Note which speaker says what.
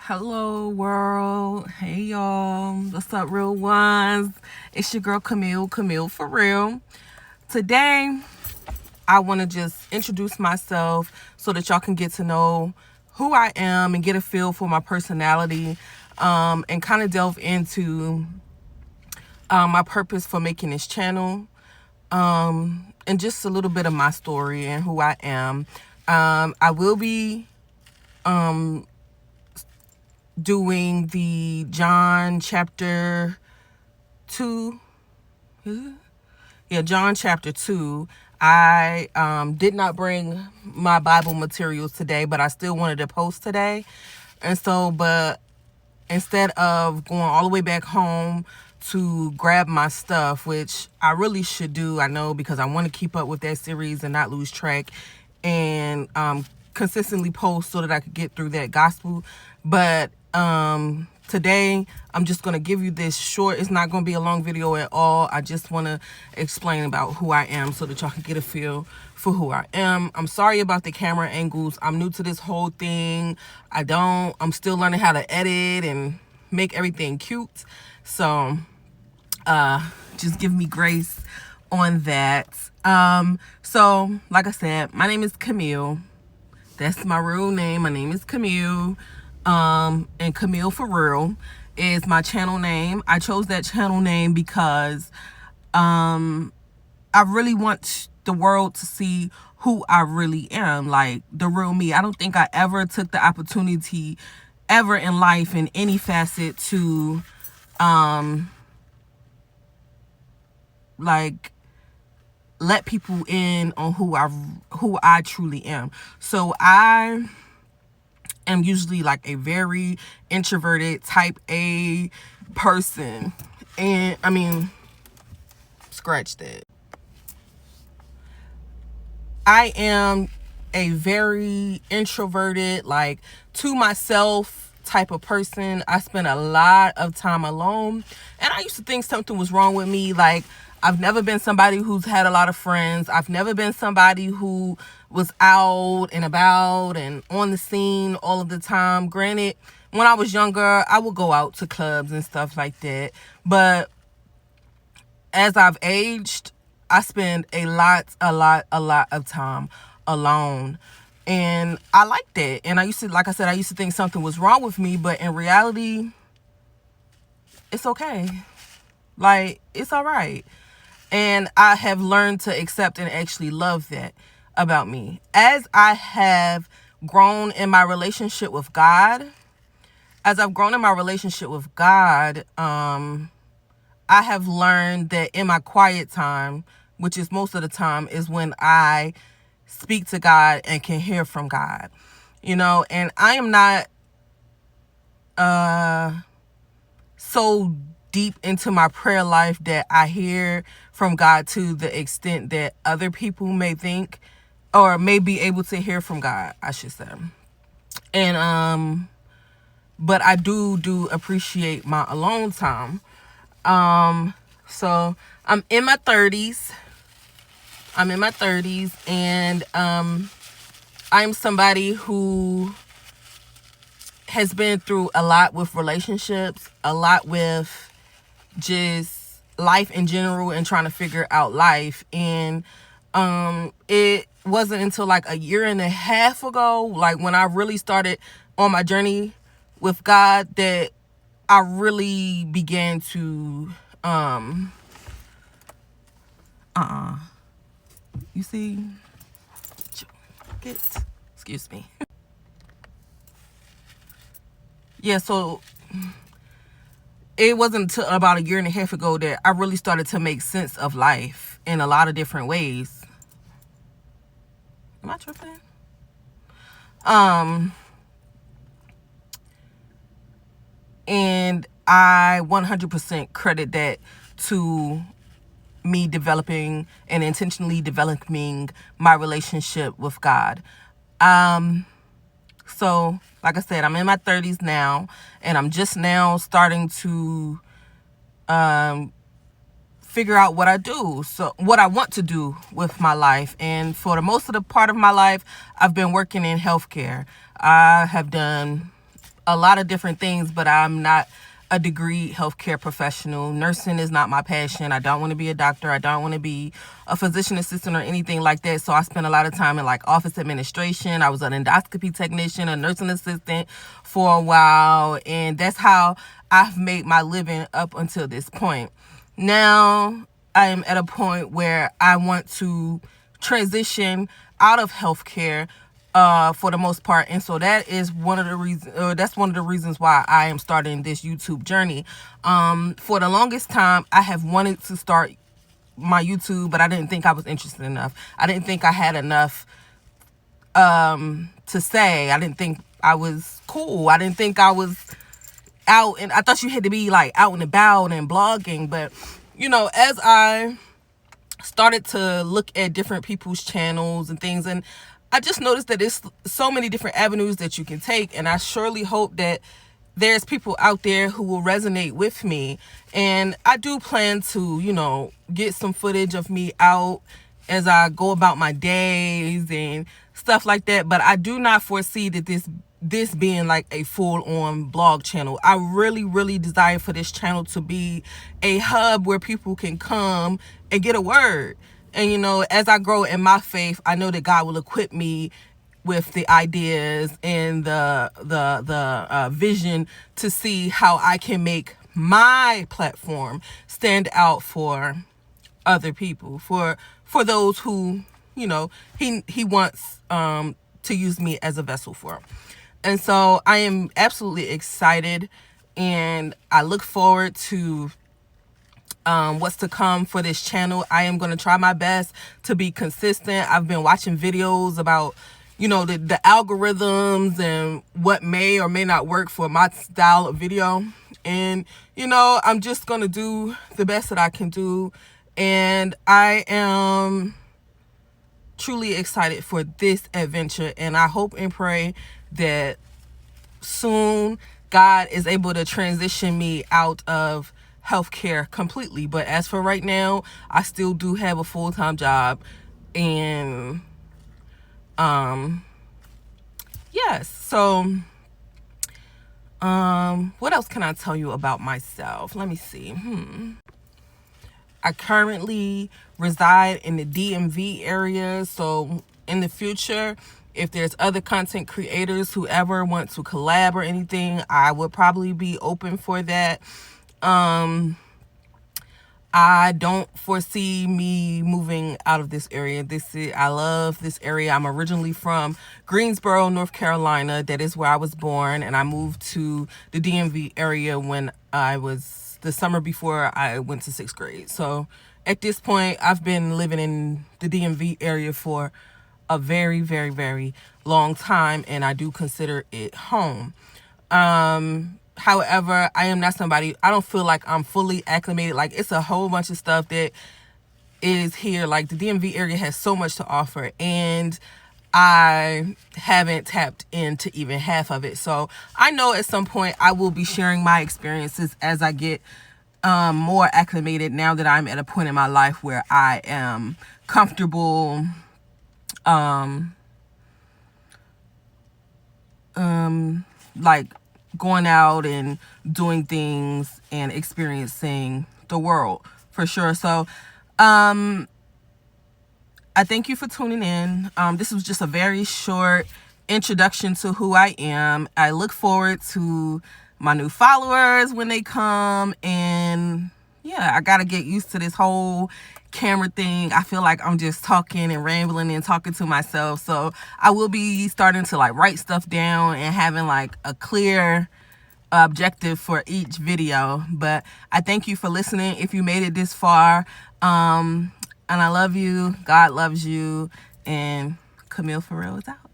Speaker 1: Hello world. Hey y'all. What's up, real ones? It's your girl Camille for real. Today I want to just introduce myself so that y'all can get to know who I am and get a feel for my personality, and kind of delve into my purpose for making this channel, and just a little bit of my story and who I am. I will be doing the John chapter 2. John chapter 2. I did not bring my Bible materials today, but I still wanted to post today. And so, but instead of going all the way back home to grab my stuff, which I really should do, I know, because I want to keep up with that series and not lose track, and consistently post so that I could get through that gospel. But today I'm just going to give you this short, it's not going to be a long video at all. I just want to explain about who I am so that y'all can get a feel for who I am. I'm sorry about the camera angles. I'm new to this whole thing. I'm still learning how to edit and make everything cute. So just give me grace on that. So like I said, my name is Camille. That's my real name. My name is Camille. And Camille for real is my channel name. I chose that channel name because I really want the world to see who I really am, like the real me. I don't think I ever took the opportunity ever in life in any facet to like let people in on who I truly am. So I am usually like a very introverted type A person. And I mean, scratch that. I am a very introverted, like to myself type of person. I spend a lot of time alone, and I used to think something was wrong with me. Like, I've never been somebody who's had a lot of friends. I've never been somebody who was out and about and on the scene all of the time. Granted, when I was younger, I would go out to clubs and stuff like that. But as I've aged, I spend a lot of time alone. And I like that. And I used to think something was wrong with me, but in reality, it's okay. Like, it's all right. And I have learned to accept and actually love that about me. As I have grown in my relationship with God, I have learned that in my quiet time, which is most of the time, is when I speak to God and can hear from God. You know, and I am not so deep into my prayer life that I hear from God to the extent that other people may think or may be able to hear from God, I should say. And but I do appreciate my alone time. So I'm in my 30s. And I'm somebody who has been through a lot with relationships, a lot with just life in general and trying to figure out life. And it wasn't until like a year and a half ago, like when I really started on my journey with God, that I really began to you see, excuse me. Yeah, so it wasn't until about a year and a half ago that I really started to make sense of life in a lot of different ways. Am I tripping? And I 100% credit that to me developing and intentionally developing my relationship with God. So, like I said, I'm in my 30s now, and I'm just now starting to figure out what I want to do with my life. And for the most of the part of my life, I've been working in healthcare. I have done a lot of different things, but I'm not a degree healthcare professional. Nursing is not my passion. I don't want to be a doctor. I don't want to be a physician assistant or anything like that. So I spent a lot of time in like office administration. I was an endoscopy technician, a nursing assistant for a while. And that's how I've made my living up until this point. Now I am at a point where I want to transition out of healthcare for the most part, and so that is one of the reasons. That's one of the reasons why I am starting this YouTube journey. For the longest time, I have wanted to start my YouTube, but I didn't think I was interested enough. I didn't think I had enough to say. I didn't think I was cool. I didn't think I was out, and I thought you had to be like out and about and blogging. But you know, as I started to look at different people's channels and things, and I just noticed that there's so many different avenues that you can take, and I surely hope that there's people out there who will resonate with me. And I do plan to, you know, get some footage of me out as I go about my days and stuff like that, but I do not foresee that this being like a full-on blog channel. I really desire for this channel to be a hub where people can come and get a word. And, you know, as I grow in my faith, I know that God will equip me with the ideas and the vision to see how I can make my platform stand out for other people, for those who, you know, he wants to use me as a vessel for. And so I am absolutely excited, and I look forward to what's to come for this channel. I am going to try my best to be consistent. I've been watching videos about, you know, the algorithms and what may or may not work for my style of video. And, you know, I'm just going to do the best that I can do. And I am truly excited for this adventure. And I hope and pray that soon God is able to transition me out of healthcare completely. But as for right now, I still do have a full-time job. And yes, so what else can I tell you about myself? Let me see. I currently reside in the DMV area, so in the future, if there's other content creators who ever want to collab or anything, I would probably be open for that. I don't foresee me moving out of this area. I love this area. I'm originally from Greensboro, North Carolina. That is where I was born, and I moved to the DMV area when I was the summer before I went to 6th grade. So at this point, I've been living in the DMV area for a very long time, and I do consider it home. However, I am not somebody, I don't feel like I'm fully acclimated. Like, it's a whole bunch of stuff that is here. Like, the DMV area has so much to offer, and I haven't tapped into even half of it. So I know at some point I will be sharing my experiences as I get more acclimated, now that I'm at a point in my life where I am comfortable like going out and doing things and experiencing the world, for sure. So I thank you for tuning in. This was just a very short introduction to who I am. I look forward to my new followers when they come, and yeah, I gotta get used to this whole camera thing. I feel like I'm just talking and rambling and talking to myself. So I will be starting to like write stuff down and having like a clear objective for each video. But I thank you for listening if you made it this far. And I love you. God loves you. And Camille for real is out.